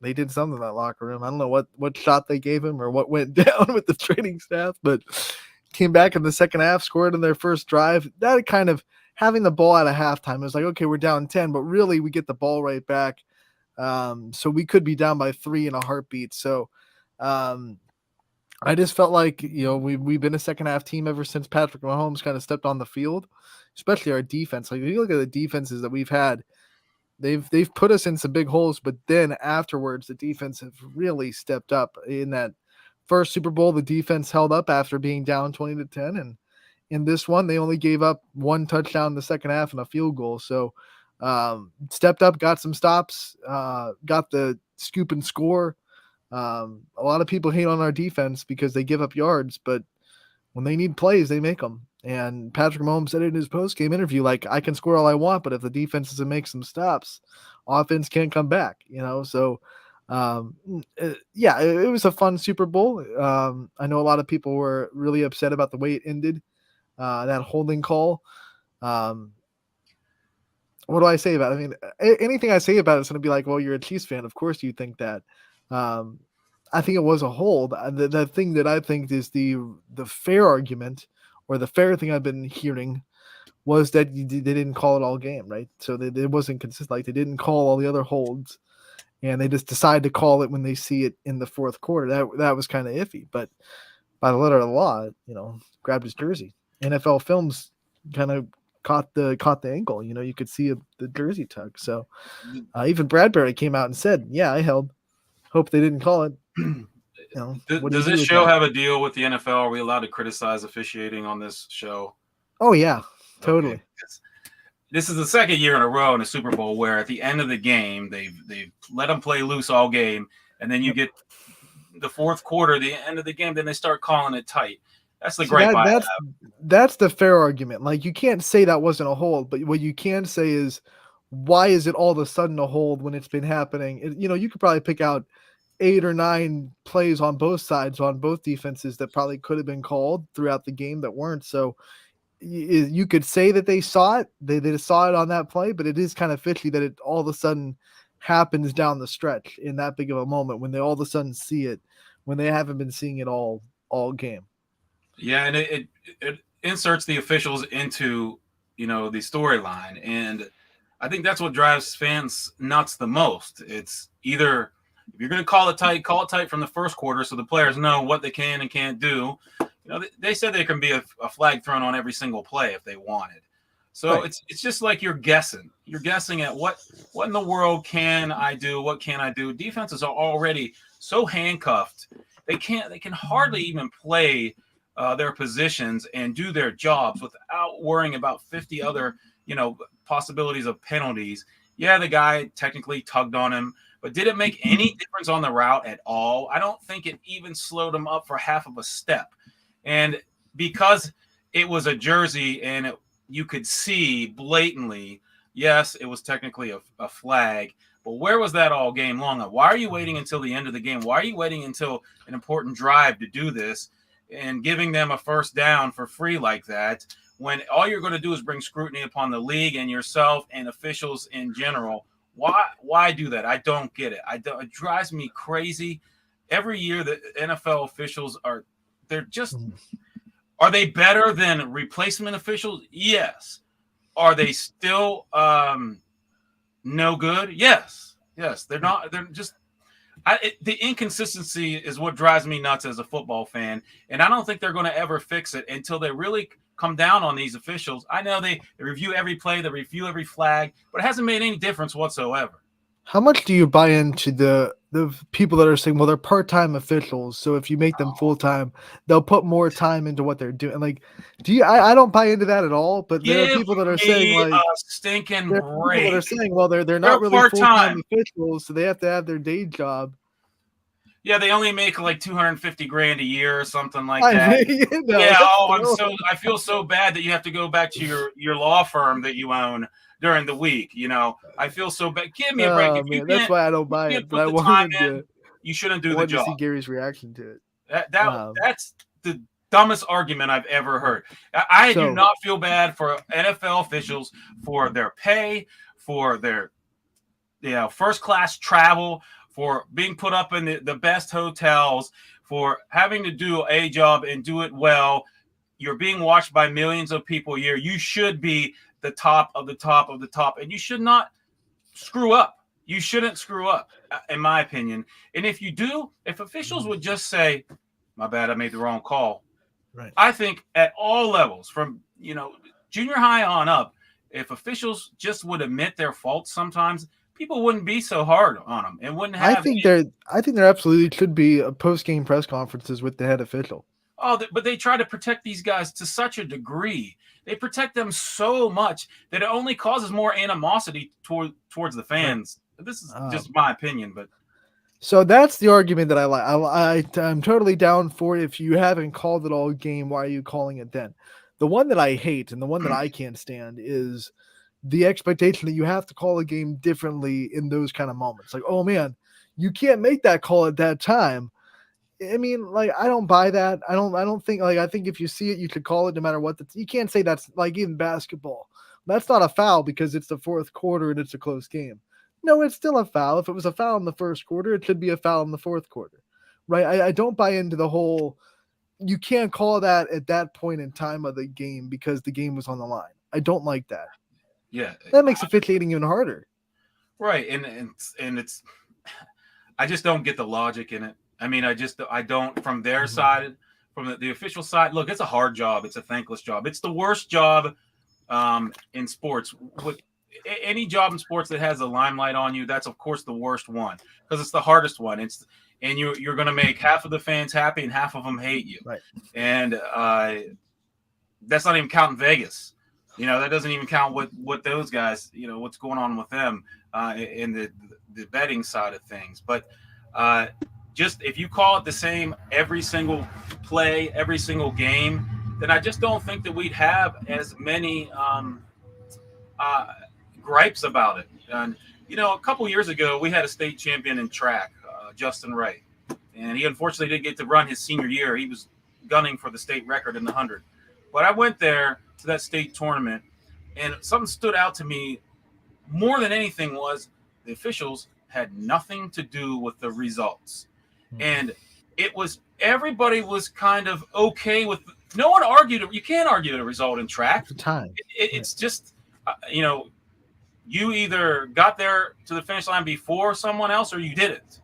they did something in that locker room. I don't know what shot they gave him or what went down with the training staff, but came back in the second half, scored in their first drive. That kind of having the ball at a halftime, it was like, okay, we're down 10, but really we get the ball right back. So we could be down by 3 in a heartbeat. So I just felt like we've been a second half team ever since Patrick Mahomes kind of stepped on the field, especially our defense. Like if you look at the defenses that we've had. They've put us in some big holes, but then afterwards, the defense have really stepped up. In that first Super Bowl, the defense held up after being down 20-10, and in this one, they only gave up 1 touchdown in the second half and a field goal. So stepped up, got some stops, got the scoop and score. A lot of people hate on our defense because they give up yards, but when they need plays, they make them. And Patrick Mahomes said it in his post-game interview, like, I can score all I want, but if the defense doesn't make some stops, offense can't come back, So, it was a fun Super Bowl. I know a lot of people were really upset about the way it ended, that holding call. What do I say about it? I mean, anything I say about it is going to be like, well, you're a Chiefs fan. Of course you think that. I think it was a hold. The thing that I think is the fair argument, or the fair thing I've been hearing, was that they didn't call it all game, right? So it wasn't consistent. Like they didn't call all the other holds, and they just decide to call it when they see it in the fourth quarter. That was kind of iffy. But by the letter of the law, grabbed his jersey. NFL Films kind of caught the ankle. You could see the jersey tug. So even Bradbury came out and said, "Yeah, I held. Hope they didn't call it." What do you Does do this with show that? have a deal with the NFL? Are we allowed to criticize officiating on this show? Oh yeah, totally. Okay. This is the second year in a row in a Super Bowl where at the end of the game they've let them play loose all game, and then you get the fourth quarter, the end of the game, then they start calling it tight. That's the gripe I have. That's the fair argument. Like, you can't say that wasn't a hold, but what you can say is, why is it all of a sudden a hold when it's been happening? You could probably pick out 8 or 9 plays on both sides, on both defenses, that probably could have been called throughout the game that weren't. So you could say that they saw it, they saw it on that play, but it is kind of fishy that it all of a sudden happens down the stretch in that big of a moment when they all of a sudden see it, when they haven't been seeing it all game. Yeah, and it inserts the officials into, the storyline. And I think that's what drives fans nuts the most. It's either, if you're going to call it tight from the first quarter so the players know what they can and can't do. They said there can be a flag thrown on every single play if they wanted. So Right. it's just like you're guessing. You're guessing at what in the world can I do? What can I do? Defenses are already so handcuffed. They can hardly even play their positions and do their jobs without worrying about 50 other, possibilities of penalties. Yeah, the guy technically tugged on him, but did it make any difference on the route at all? I don't think it even slowed him up for half of a step. And because it was a jersey and you could see blatantly, yes, it was technically a flag, but where was that all game long? Why are you waiting until the end of the game? Why are you waiting until an important drive to do this and giving them a first down for free like that, when all you're going to do is bring scrutiny upon the league and yourself and officials in general? Why do that? I don't get it. It drives me crazy. Every year the NFL officials are they better than replacement officials? Yes. Are they still no good? Yes. They're not. They're just the inconsistency is what drives me nuts as a football fan, and I don't think they're going to ever fix it until they really come down on these officials. I know they review every play, they review every flag, but it hasn't made any difference whatsoever. How much do you buy into the people that are saying, well, they're part-time officials, so if you make them full-time, they'll put more time into what they're doing? Like, I don't buy into that at all, but there are people that are saying, like, stinking there are break. people that are saying, well, they're not really part-time full-time officials, so they have to have their day job. Yeah, they only make like $250,000 a year or something like that. I feel so bad that you have to go back to your law firm that you own during the week. I feel so bad. Give me a break. If you that's why I don't buy it. But I wanted to. You shouldn't do the job. To see Gary's reaction to it. That's the dumbest argument I've ever heard. I do not feel bad for NFL officials for their pay, for their first class travel, for being put up in the best hotels, for having to do a job and do it well. You're being watched by millions of people a year. You should be the top of the top of the top, and you should not screw up. You shouldn't screw up, in my opinion. And if you do, if officials would just say, my bad, I made the wrong call. Right. I think at all levels, from junior high on up, if officials just would admit their faults sometimes, people wouldn't be so hard on them and wouldn't have. I think there absolutely should be a post-game press conferences with the head official. But they try to protect these guys to such a degree. They protect them so much that it only causes more animosity towards the fans. Right. This is just my opinion, but. So that's the argument that I like. I'm totally down for it. If you haven't called it all game, why are you calling it then? The one that I hate and the one that I can't stand is the expectation that you have to call a game differently in those kind of moments. Like, oh man, you can't make that call at that time. I mean, like, I don't buy that. I don't think, like, I think if you see it, you should call it no matter what. You can't say that's like even basketball. That's not a foul because it's the fourth quarter and it's a close game. No, it's still a foul. If it was a foul in the first quarter, it should be a foul in the fourth quarter, right? I don't buy into the whole, you can't call that at that point in time of the game because the game was on the line. I don't like that. Yeah. That makes officiating even harder. Right. And it's, I just don't get the logic in it. I mean, I don't, from their side, from the official side, look, it's a hard job. It's a thankless job. It's the worst job in sports. Any job in sports that has a limelight on you, that's of course the worst one because it's the hardest one. and you're going to make half of the fans happy and half of them hate you. Right. And that's not even counting Vegas. That doesn't even count what those guys, what's going on with them in the betting side of things. But just if you call it the same every single play, every single game, then I just don't think that we'd have as many gripes about it. And, a couple years ago, we had a state champion in track, Justin Wright. And he unfortunately didn't get to run his senior year. He was gunning for the state record in the 100. But I went there to that state tournament, and something stood out to me more than anything was the officials had nothing to do with the results. And it was everybody was kind of okay with – no one argued – you can't argue the result in track. The time. It's just you either got there to the finish line before someone else or you didn't.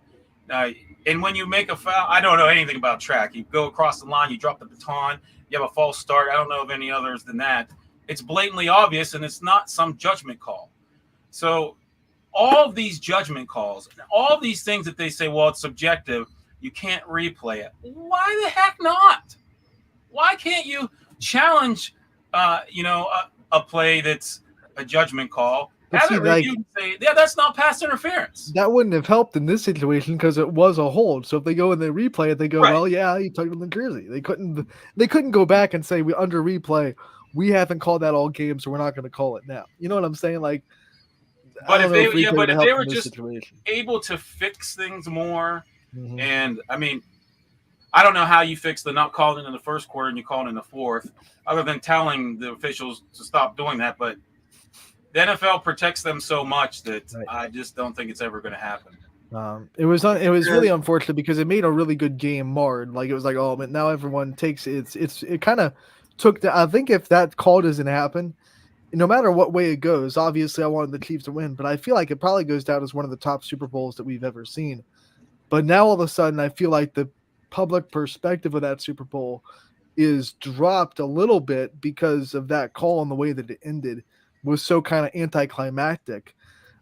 And when you make a foul, I don't know anything about track. You go across the line, you drop the baton, you have a false start. I don't know of any others than that. It's blatantly obvious, and it's not some judgment call. So all of these judgment calls, all of these things that they say, well, it's subjective, you can't replay it. Why the heck not? Why can't you challenge, a play that's a judgment call? Have it reviewed and say, yeah, that's not pass interference. That wouldn't have helped in this situation because it was a hold. So if they go and they replay it, they go, well, yeah, he took it in the jersey. They couldn't go back and say, we under replay, we haven't called that all game, so we're not going to call it now. You know what I'm saying? Like, but if they were just able to fix things more, and I mean, I don't know how you fix the not calling it in the first quarter and you call it in the fourth, other than telling the officials to stop doing that. But the NFL protects them so much that I just don't think it's ever going to happen. It was really unfortunate because it made a really good game marred. Like, it was like, oh, but now everyone takes it kind of took the. I think if that call doesn't happen, no matter what way it goes, obviously I wanted the Chiefs to win, but I feel like it probably goes down as one of the top Super Bowls that we've ever seen. But now all of a sudden, I feel like the public perspective of that Super Bowl is dropped a little bit because of that call and the way that it ended was so kind of anticlimactic.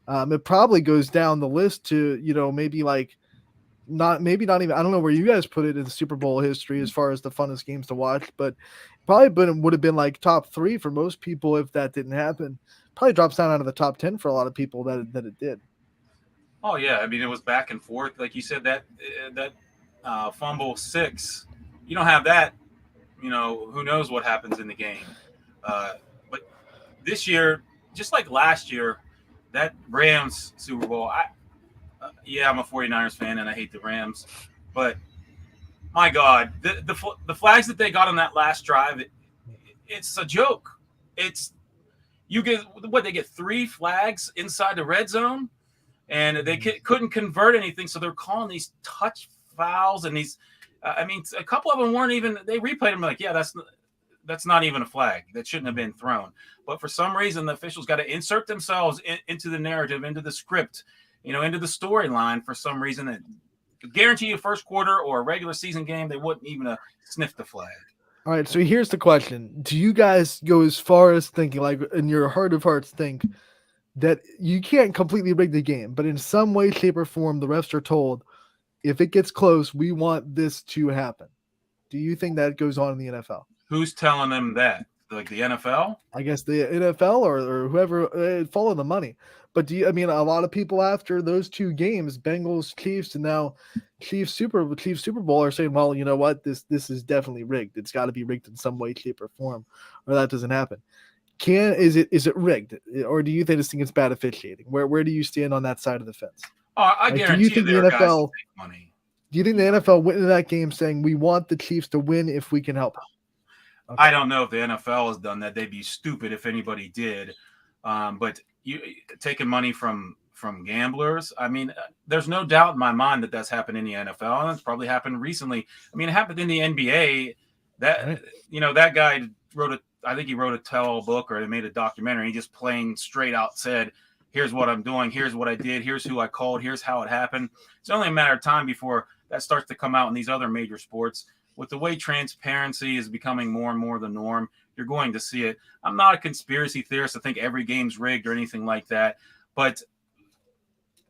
It probably goes down the list to, maybe not even, I don't know where you guys put it in Super Bowl history as far as the funnest games to watch, but probably would have been like top 3 for most people if that didn't happen. Probably drops down out of the top 10 for a lot of people that it did. Oh yeah. I mean, it was back and forth. Like you said, that fumble 6, you don't have that, who knows what happens in the game. But this year, just like last year, that Rams Super Bowl, I'm a 49ers fan and I hate the Rams, but my God, the flags that they got on that last drive, it's a joke. They get 3 flags inside the red zone, and they couldn't convert anything, so they're calling these touch fouls and these. A couple of them weren't even. They replayed them like, yeah, that's not even a flag. That shouldn't have been thrown. But for some reason, the officials got to insert themselves into the narrative, into the script, into the storyline. For some reason, that guarantee you first quarter or a regular season game, they wouldn't even sniff the flag. All right, so here's the question. Do you guys go as far as thinking, like in your heart of hearts think, that you can't completely rig the game, but in some way, shape, or form, the refs are told, if it gets close, we want this to happen? Do you think that goes on in the NFL? Who's telling them that? Like the NFL? I guess the NFL or whoever follow the money. But a lot of people after those 2 games, Bengals, Chiefs, and now Chiefs Super Bowl are saying, well, you know what? This is definitely rigged. It's got to be rigged in some way, shape, or form, or that doesn't happen. Is it rigged, or do you think this thing is bad officiating? Where do you stand on that side of the fence? Oh, I guarantee do you think there the are guys NFL that take money. Do you think the NFL went into that game saying we want the Chiefs to win if we can help? Okay. I don't know if the NFL has done that. They'd be stupid if anybody did. But you taking money from gamblers. I mean, there's no doubt in my mind that that's happened in the NFL, and it's probably happened recently. I mean, it happened in the NBA. That guy I think he wrote a tell-all book, or they made a documentary. He just plain straight out said, here's what I'm doing. Here's what I did. Here's who I called. Here's how it happened. It's only a matter of time before that starts to come out in these other major sports. With the way transparency is becoming more and more the norm, you're going to see it. I'm not a conspiracy theorist. I think every game's rigged or anything like that. But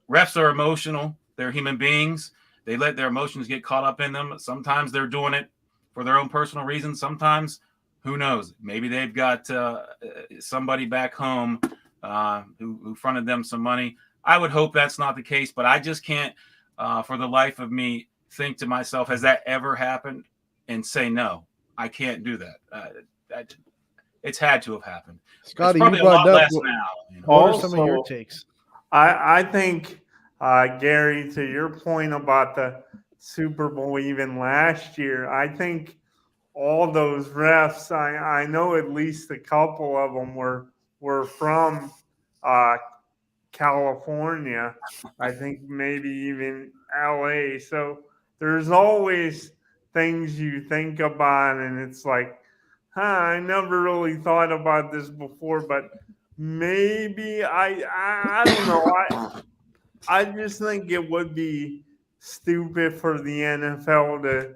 refs are emotional. They're human beings. they let their emotions get caught up in them. Sometimes they're doing it for their own personal reasons. Sometimes, who knows? Maybe they've got somebody back home who fronted them some money. I would hope that's not the case, but I just can't, for the life of me, think to myself, has that ever happened? And say no, I can't do that. It's had to have happened. Scotty, it's probably you brought a lot up, less now. What are some of your Also, takes? I think, Gary, to your point about the Super Bowl even last year, I think all those refs, I know at least a couple of them were from uh, California. I think maybe even LA. So there's always things you think about, and it's like, I never really thought about this before, but maybe I don't know. I just think it would be stupid for the NFL to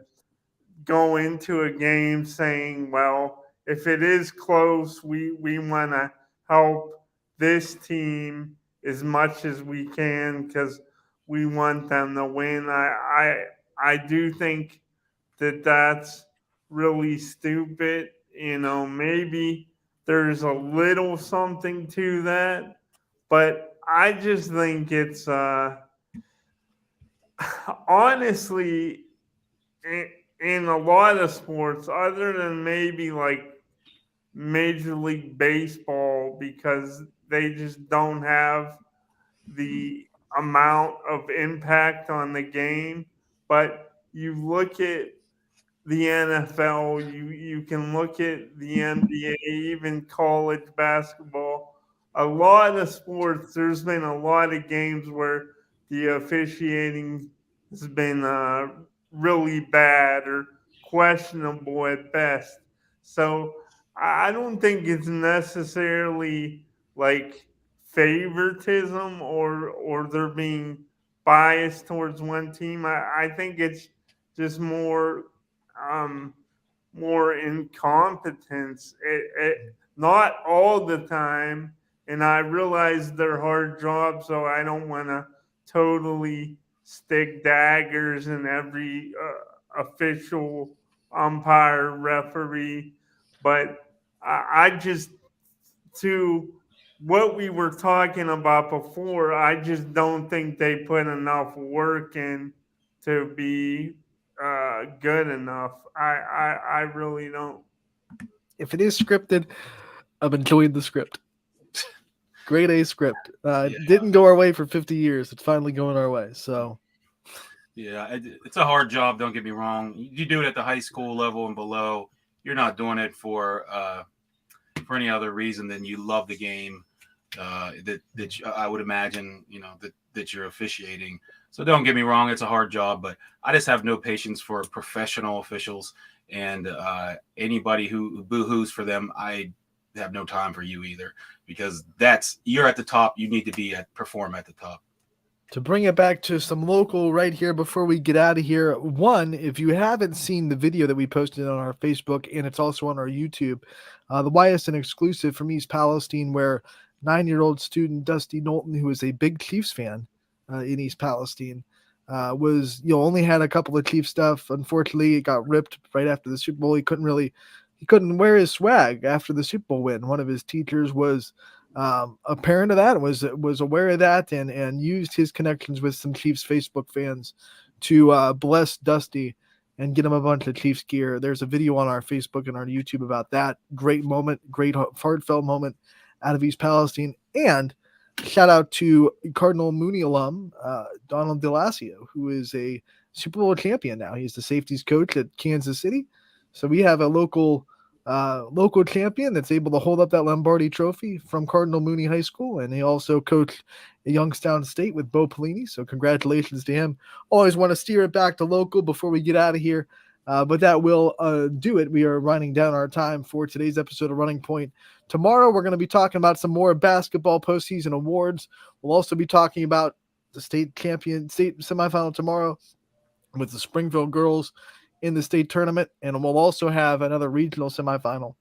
go into a game saying, well, if it is close, we want to help this team as much as we can because we want them to win. I do think that that's really stupid. You know, maybe there's a little something to that, but I just think it's honestly in a lot of sports, other than maybe like Major League Baseball, because they just don't have the amount of impact on the game. But you look at the NFL, you can look at the NBA, even college basketball. A lot of sports, there's been a lot of games where the officiating has been really bad or questionable at best. So I don't think it's necessarily like favoritism or they're being biased towards one team. I think it's just um, more incompetence. Not all the time, and I realize they're hard jobs, so I don't want to totally stick daggers in every official umpire referee, but I just to what we were talking about before, I just don't think they put enough work in to be good enough. I really don't. If it is scripted, I'm enjoying the script. Grade A script. Didn't go our way for 50 years. It's finally going our way. So, yeah, it's a hard job. Don't get me wrong. You do it at the high school level and below. You're not doing it for any other reason than you love the game. That I would imagine, that you're officiating. So don't get me wrong, it's a hard job, but I just have no patience for professional officials and anybody who boo-hoos for them. I have no time for you either, because you're at the top. You need to perform at the top. to bring it back to some local right here before we get out of here. One, if you haven't seen the video that we posted on our Facebook, and it's also on our YouTube, the Ysn exclusive from East Palestine, where 9-year-old student Dusty Knowlton, who is a big Chiefs fan in East Palestine, was only had a couple of Chiefs stuff. Unfortunately, it got ripped right after the Super Bowl. He couldn't wear his swag after the Super Bowl win. One of his teachers was a parent of that, was aware of that, and used his connections with some Chiefs Facebook fans to bless Dusty and get him a bunch of Chiefs gear. There's a video on our Facebook and our YouTube about that. Great moment, great heartfelt moment out of East Palestine. And shout out to Cardinal Mooney alum Donald DeLassio, who is a Super Bowl champion now. He's the safeties coach at Kansas City. So we have a local champion that's able to hold up that Lombardi trophy from Cardinal Mooney High School, and he also coached at Youngstown State with Bo Pelini, so congratulations to him. Always want to steer it back to local before we get out of here, but that will do it. We are running down our time for today's episode of Running Point. Tomorrow we're going to be talking about some more basketball postseason awards. We'll also be talking about the state semifinal tomorrow with the Springfield girls in the state tournament, and we'll also have another regional semifinal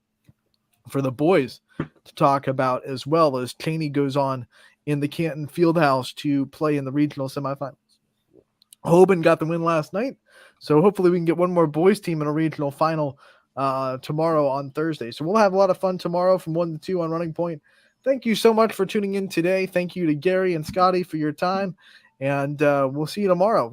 for the boys to talk about, as well as Cheney goes on in the Canton Fieldhouse to play in the regional semifinals. Hoban got the win last night. So hopefully we can get one more boys team in a regional final tomorrow on Thursday. So we'll have a lot of fun tomorrow from 1 to 2 on Running Point. Thank you so much for tuning in today. Thank you to Gary and Scotty for your time. And we'll see you tomorrow.